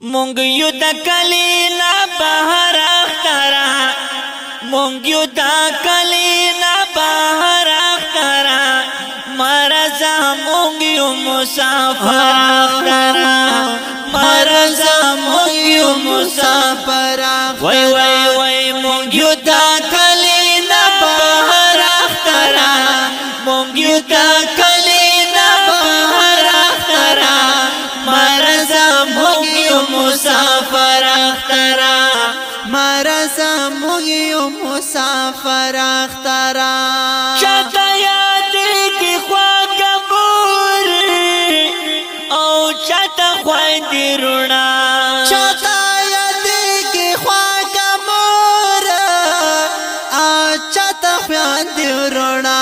مونږ یو د کلی نه بهر اخترا مونږ یو د کلی نه بهر اخترا مرزا مونږ یو مسافر اخترا مرزا مونږ یو مسافر وای وای وای مونږ یو د کلی نه بهر اخترا مونږ یو د کلی نه بهر اخترا مرزا مونږ یو مسافر اخترا مرزا مونږ یو مسافر اخترا چاته یاد کی خواږه مور او چاته خویندې روڼا چاته یاد کی خواږه مور او چاته خویندې روڼا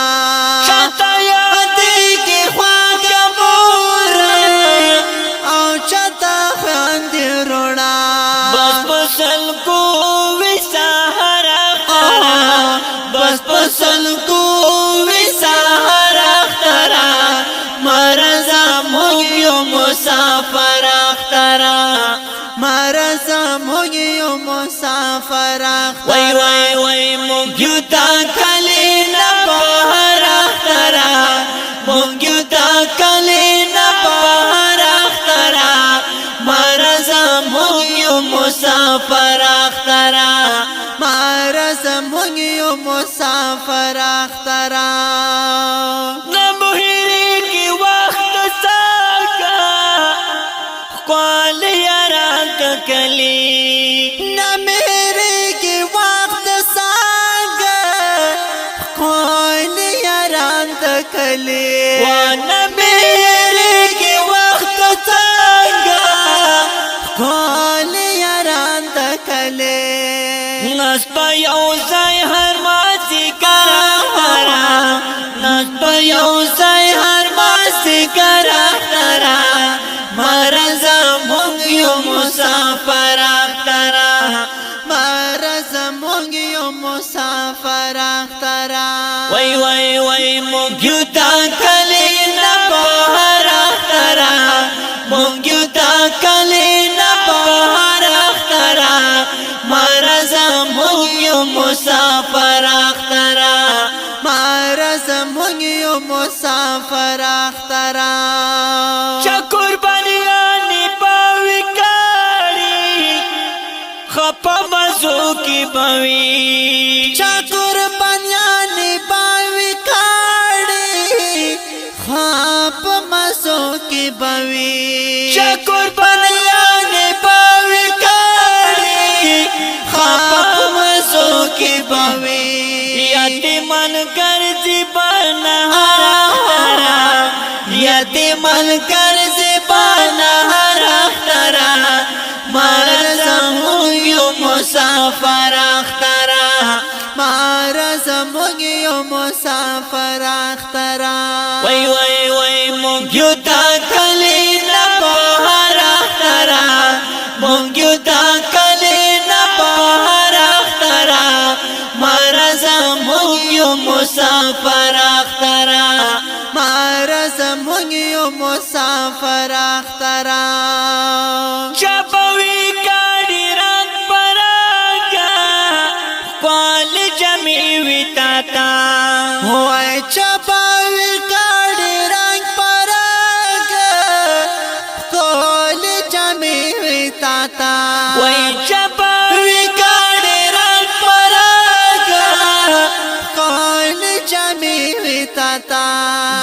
چاته یاد کی خواږه مور او چاته خویندې روڼا بس پسل کو وی سحر اخترا بس پسل کو وی سحر اخترا مرزا مونږ یو مسافر اخترا مرزا مونږ یو مسافر اخترا وای وای وای مونږ یو د کلی نه بهر اخترا مونږ یو د کلی نه بهر اخترا مرزا مونږ یو مسافر اخترا مرزا مونږ یو مسافر اخترا نمهری کی وقت ساکا قال یاران کلی نہ میرے کی وقت سانگ کون یاران تکلی ونمهری کی وقت ساکا کون یاران تکلی نس په یو ځای هر مازی کرا نس په یو ځای هر مازی کرا مرزا مونږ یو مسافر اخترا مرزا مونږ یو مسافر اخترا وای وای وای مونږ یو د کلی نه بهر اخترا مونږ یو د کلی نه بهر اخترا مرزا مونږ یو مسافر اخترا مرزا مونږ یو مسافر اخترا چا قربانیانی باوی کاری خپا مزو کی باوی چا قربانیانی باوی کاڑی خواب مسو کی باوی چا قربانیانی باوی کاری خپا مزو کی باوی یتیمن کرزی بنهارا یتیمن کرزی بنهارا مرزا مونږ یو مسافر اخترا مرزا مونږ یو مسافر اخترا وای وای وای مونږ یو د کلی نه بهر اخترا مونږ یو د کلی نه بهر اخترا مرزا مونږ یو مسافر اخترا مرزا مونږ یو مسافر اخترا چپوی کاڑی رنگ پراگا قوال جمی وی تاتا ہوئے چپاوی کاڑی رنگ پراگا کول جمی وی تاتا وی چپوی کاڑی رنگ پراگا کول جمی وی تاتا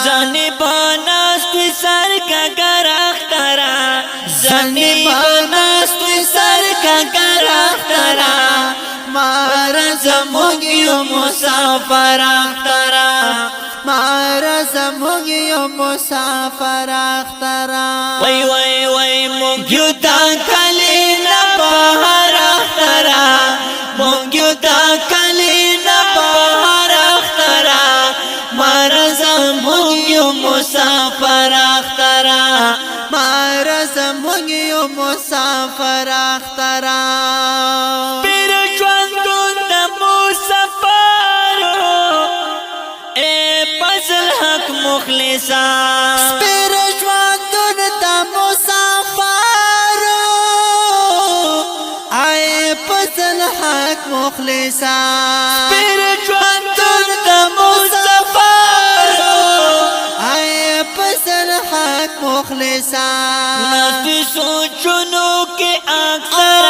زنی باناستی سر کا گر اخترا زنی باناستی سر کا گر اخترا مرزا مونږ یو مسافر اخترا مرزا مونږ یو مسافر اخترا وای وای وای مونږ یو د کلی نه بهر اخترا مونږ یو د کلی نه بهر اخترا مرزا مونږ یو مسافر اخترا مرزا مونږ یو مسافر اخترا پیر ژوندون د مسافرو اے فضل حق مخلصا پیر ژوندون د مسافر حق مخلصا ژوند د مسافر اے پسر حق مخلصا نستی سوچونو کے اکثر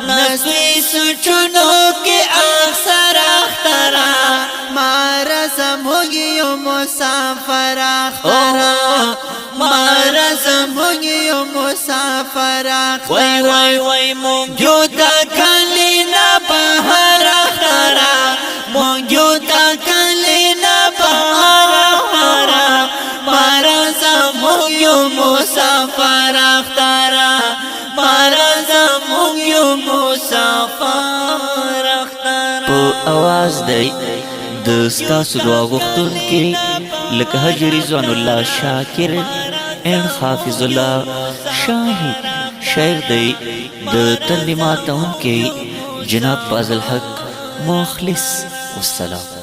نستی سوچونو کے اکثر اخترا مارا زمونگیو مسافر اخترا مارا زمونگیو مسافر وای اخترا وای وای مونږیو تا کلینا بهر اخترا مونږیو تا کلینا بهر اخترا مارا زمونږیو مسافر اخترا مارا زمونږیو مسافر اخترا په आवाज دی د ستاسو دعا غوښتونکي لکه حجر رضوان الله شاکر ان حافظ الله شاهد شعر دی د تندې ماتونکي جناب فاضل حق مخلص والسلام